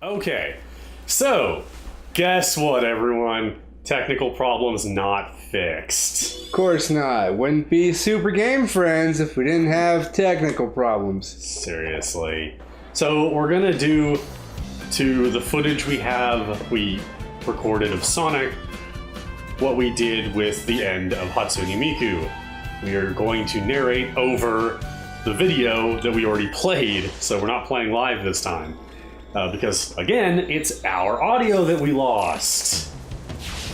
Okay, so guess what, everyone? Technical problems not fixed. Of course not. Wouldn't be Super Game Friends if we didn't have technical problems. Seriously. So we're gonna do to the footage we recorded of Sonic what we did with the end of Hatsune Miku. We are going to narrate over the video that we already played, so we're not playing live this time. Because, again, it's our audio that we lost.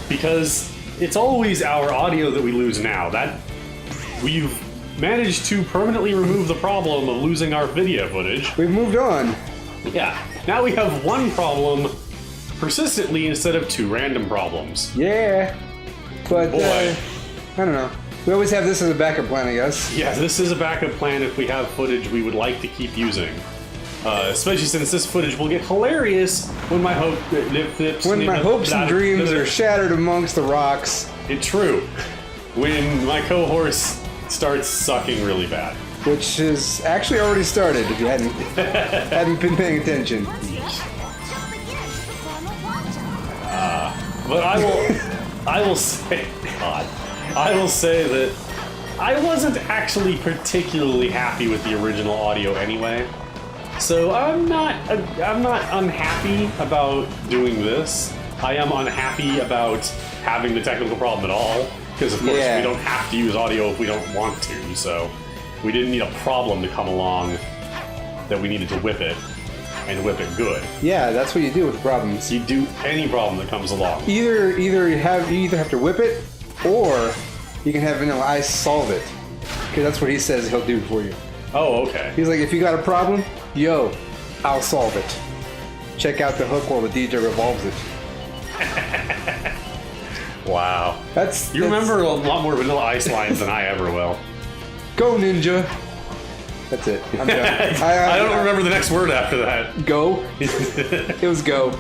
Because it's always our audio that we lose now. We've managed to permanently remove the problem of losing our video footage. We've moved on. Yeah. Now we have one problem persistently instead of two random problems. Yeah. But, Boy. I don't know. We always have this as a backup plan, I guess. Yeah, this is a backup plan if we have footage we would like to keep using. Especially since this footage will get hilarious when my hopes and dreams are shattered amongst the rocks. It's true. When my cohorse starts sucking really bad. Which has actually already started if you hadn't been paying attention. But I will say, God, I will say that I wasn't actually particularly happy with the original audio anyway. So I'm not unhappy about doing this. I am unhappy about having the technical problem at all, because of course we don't have to use audio if we don't want to. So we didn't need a problem to come along that we needed to whip it and whip it good. Yeah, that's what you do with problems. You do any problem that comes along. You either have to whip it, or you can have Vanilla Ice solve it, because that's what he says he'll do for you. Oh, okay. He's like, if you got a problem, yo, I'll solve it. Check out the hook while the DJ revolves it. Wow. You remember a lot more Vanilla Ice lines than I ever will. Go, Ninja. That's it. I'm done. I don't remember the next word after that. Go? It was go.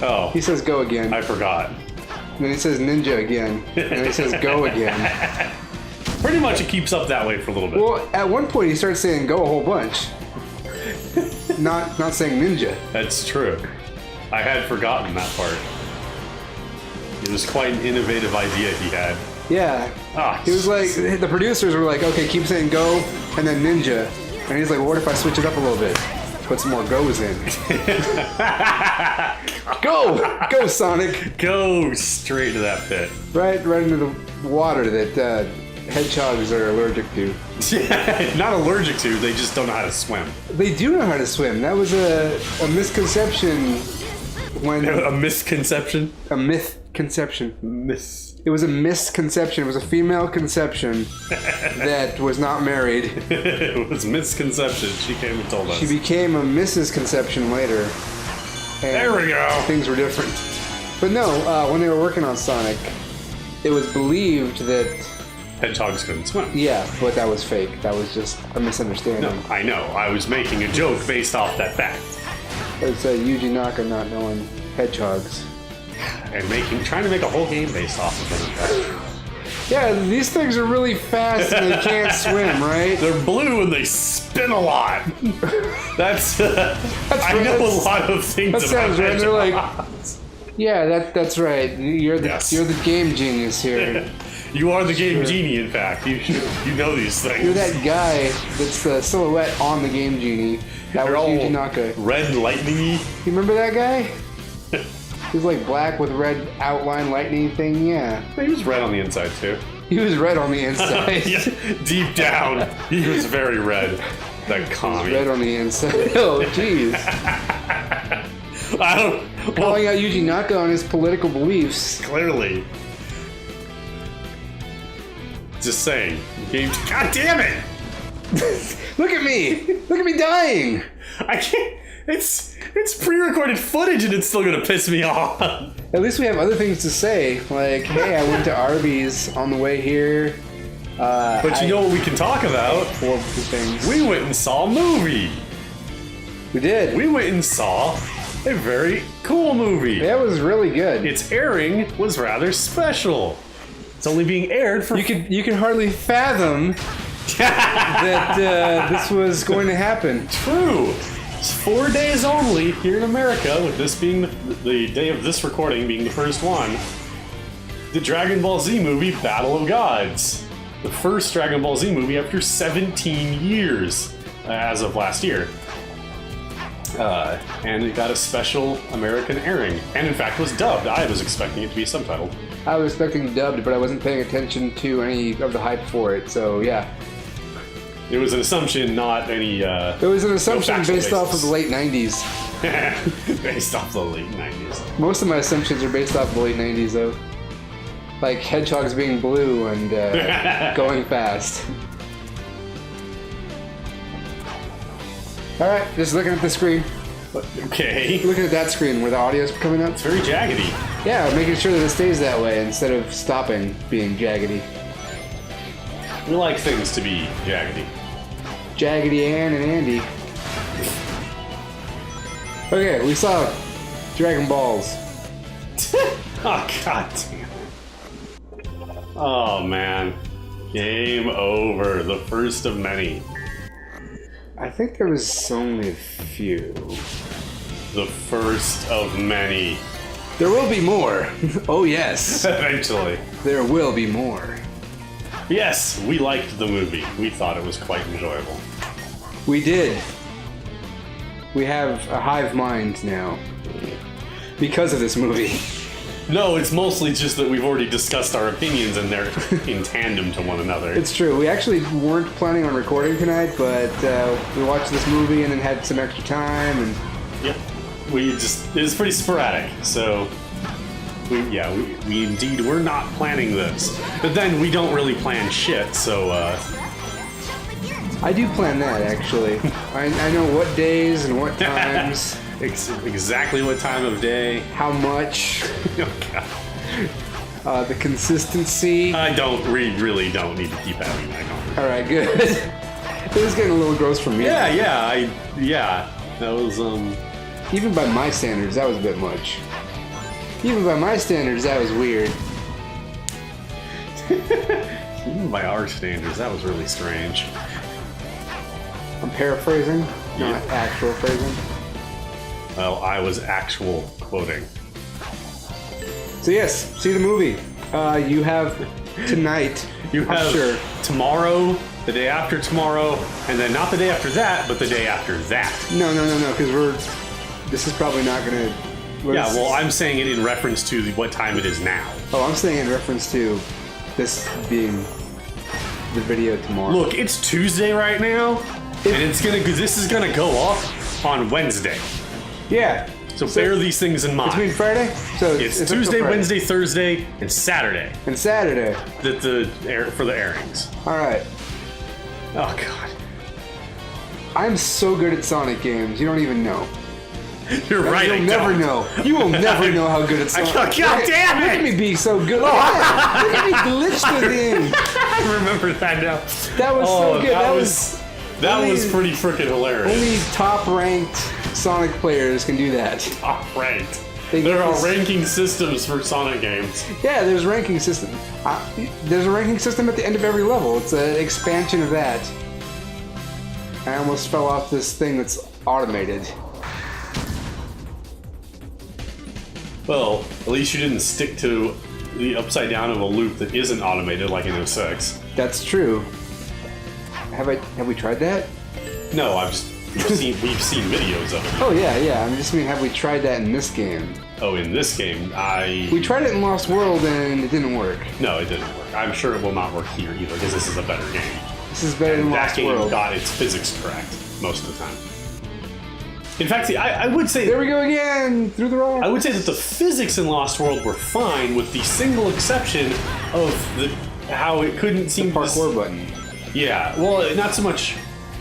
Oh. He says go again. I forgot. And then he says ninja again. And then he says go again. Pretty much it keeps up that way for a little bit. Well, at one point he starts saying go a whole bunch. not saying ninja. That's true. I had forgotten that part. It was quite an innovative idea he had. Yeah. He was like, the producers were like, okay, keep saying go and then ninja. And he's like, well, what if I switch it up a little bit? Put some more goes in. Go, Sonic. Go straight to that pit. Right into the water that hedgehogs are allergic to. Not allergic to, they just don't know how to swim. They do know how to swim. That was a misconception when... A misconception? A myth-conception. It was a misconception. It was a female conception that was not married. It was misconception. She came and told us. She became a Mrs. Conception later. And there we go. Things were different. But no, when they were working on Sonic, it was believed that hedgehogs couldn't swim. Yeah, but that was fake. That was just a misunderstanding. No, I know. I was making a joke based off that fact. It's Yuji Naka not knowing hedgehogs. And trying to make a whole game based off of them. Yeah, these things are really fast and they can't swim, right? They're blue and they spin a lot. That's I know a lot of things that about sounds right. They're like, hedgehogs. yeah, that's right. You're the game genius here. You are the game genie, in fact. You know these things. You're that guy that's the silhouette on the Game Genie. That was Yuji Naka. Red lightning-y. You remember that guy? He was like black with red outline lightning thing, yeah. He was red on the inside, too. He was red on the inside. Yeah, deep down, he was very red. That commie. Red on the inside. Oh, jeez. Calling out Yuji Naka on his political beliefs. Clearly. Just saying. God damn it! Look at me! Look at me dying! I can't. It's pre-recorded footage and it's still gonna piss me off. At least we have other things to say. Like, hey, I went to Arby's on the way here. But you know what we can talk about? Four things. We went and saw a movie. We did. We went and saw a very cool movie. That was really good. Its airing was rather special. It's only being aired for... You can hardly fathom that this was going to happen. True. It's 4 days only here in America, with this being the day of this recording being the first one. The Dragon Ball Z movie, Battle of Gods. The first Dragon Ball Z movie after 17 years, as of last year. And it got a special American airing, and in fact was dubbed. I was expecting it to be subtitled. I was expecting dubbed, but I wasn't paying attention to any of the hype for it, so yeah. It was an assumption, not any. It was an assumption no based off of the late 90s. Based off the late 90s. Most of my assumptions are based off the late 90s, though. Like hedgehogs being blue and going fast. Alright, just looking at the screen. Okay. Looking at that screen where the audio's coming up. It's very jaggedy. Yeah, making sure that it stays that way instead of stopping being jaggedy. We like things to be jaggedy. Jaggedy Ann and Andy. Okay, we saw Dragon Balls. Oh, god damn. Oh, man. Game over. The first of many. I think there was only a few. The first of many. There will be more. Oh, yes. Eventually. There will be more. Yes, we liked the movie. We thought it was quite enjoyable. We did. We have a hive mind now. Because of this movie. No, it's mostly just that we've already discussed our opinions and they're in tandem to one another. It's true. We actually weren't planning on recording tonight, but we watched this movie and then had some extra time and... Yep. It was pretty sporadic, so... We indeed were not planning this. But then we don't really plan shit, so, I do plan that, actually. I know what days and what times. Exactly what time of day. How much. Oh, God. The consistency. We really don't need to keep having that conversation. Alright, good. It was getting a little gross for me. Yeah. That was, Even by my standards, that was a bit much. Even by my standards, that was weird. Even by our standards, that was really strange. I'm paraphrasing, not actual phrasing. Well, I was actual quoting. So yes, see the movie. You have tonight. You have sure. tomorrow, the day after tomorrow, and then not the day after that, but the day after that. No, because this is probably not gonna... Yeah, well, I'm saying it in reference to what time it is now. Oh, I'm saying in reference to this being the video tomorrow. Look, it's Tuesday right now, and this is gonna go off on Wednesday. Yeah. So bear these things in mind. Between Friday? So it's Tuesday, Wednesday, Thursday, and Saturday. And Saturday. For the airings. Alright. Oh, God. I'm so good at Sonic games, you don't even know. You're right, You'll never know. You will never know how good it's Sonic. God damn it! Look at me be so good. Look at me glitch the thing. I remember that now. That was so good. That was pretty freaking hilarious. Only top-ranked Sonic players can do that. Top-ranked. There are ranking systems for Sonic games. Yeah, there's a ranking system. There's a ranking system at the end of every level. It's an expansion of that. I almost fell off this thing that's automated. Well, at least you didn't stick to the upside down of a loop that isn't automated like in 06. That's true. Have we tried that? No, we've seen videos of it. Oh yeah. I just mean, have we tried that in this game? Oh, in this game, We tried it in Lost World and it didn't work. No, it didn't work. I'm sure it will not work here either because this is a better game. This is better than Lost World. That game got its physics correct most of the time. In fact, I would say... There we go again! Through the rock! I would say that the physics in Lost World were fine, with the single exception of how it couldn't seem... The parkour button. Yeah, well, not so much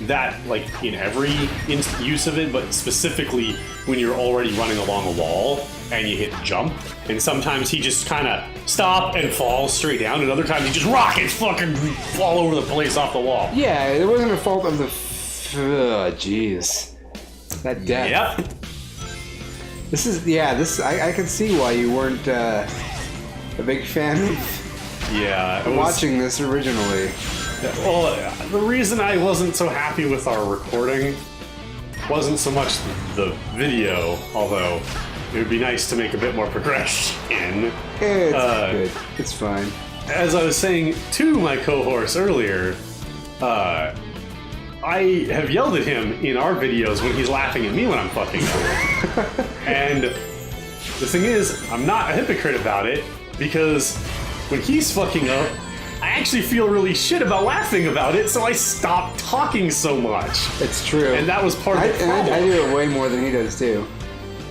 that, like, in every use of it, but specifically when you're already running along a wall and you hit jump, and sometimes he just kind of stop and falls straight down, and other times he just rockets fucking all over the place off the wall. Yeah, it wasn't a fault of the... jeez. That death. Yep. I can see why you weren't a big fan of watching this originally. Well, the reason I wasn't so happy with our recording wasn't so much the video, although it would be nice to make a bit more progression. It's good. It's fine. As I was saying to my cohorts earlier, I have yelled at him in our videos when he's laughing at me when I'm fucking up. And the thing is, I'm not a hypocrite about it, because when he's fucking up, I actually feel really shit about laughing about it, so I stopped talking so much. It's true. And that was part of the problem. I do it way more than he does, too.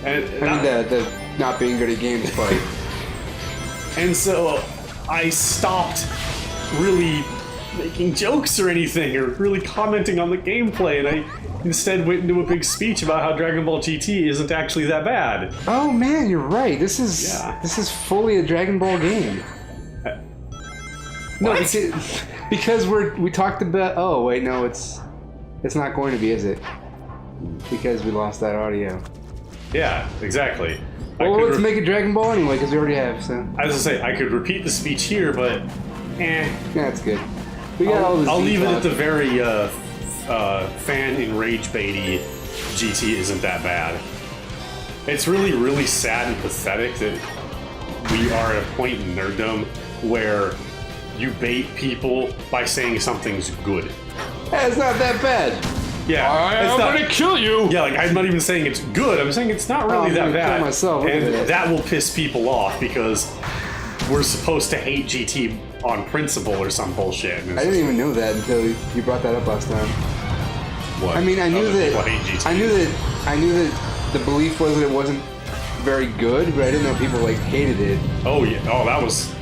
And I mean, the not being good at games part. And so I stopped really making jokes or anything, or really commenting on the gameplay, and I instead went into a big speech about how Dragon Ball GT isn't actually that bad. Oh man, you're right. This is fully a Dragon Ball game. No, because we talked about. Oh wait, no, it's not going to be, is it? Because we lost that audio. Yeah, exactly. Well, let's make it Dragon Ball anyway, because we already have. So I was gonna say I could repeat the speech here, but that's good. We got all this. I'll leave it at the very fan enrage baity. GT isn't that bad. It's really, really sad and pathetic that we are at a point in nerddom where you bait people by saying something's good. Hey, it's not that bad. Yeah, I'm gonna kill you. Yeah, like I'm not even saying it's good. I'm saying it's not really that bad. Kill myself. And that will piss people off because we're supposed to hate GT on principle or some bullshit. I didn't even know that until you brought that up last time. What? I mean, I knew that. Hate GT. I knew that the belief was that it wasn't very good, but I didn't know people like hated it. Oh yeah. Oh, that was.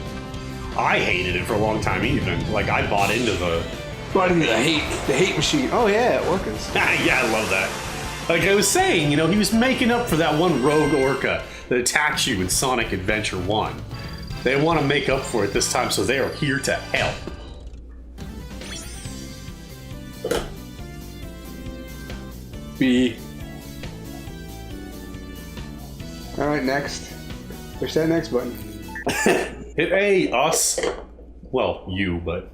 I hated it for a long time. Even like I bought into the. The hate machine. Oh yeah, Orcas. Yeah, I love that. Like I was saying, he was making up for that one rogue Orca that attacks you in Sonic Adventure 1. They want to make up for it this time, so they are here to help. B. Alright, next. Push that next button. Hit A, us. Well, you, but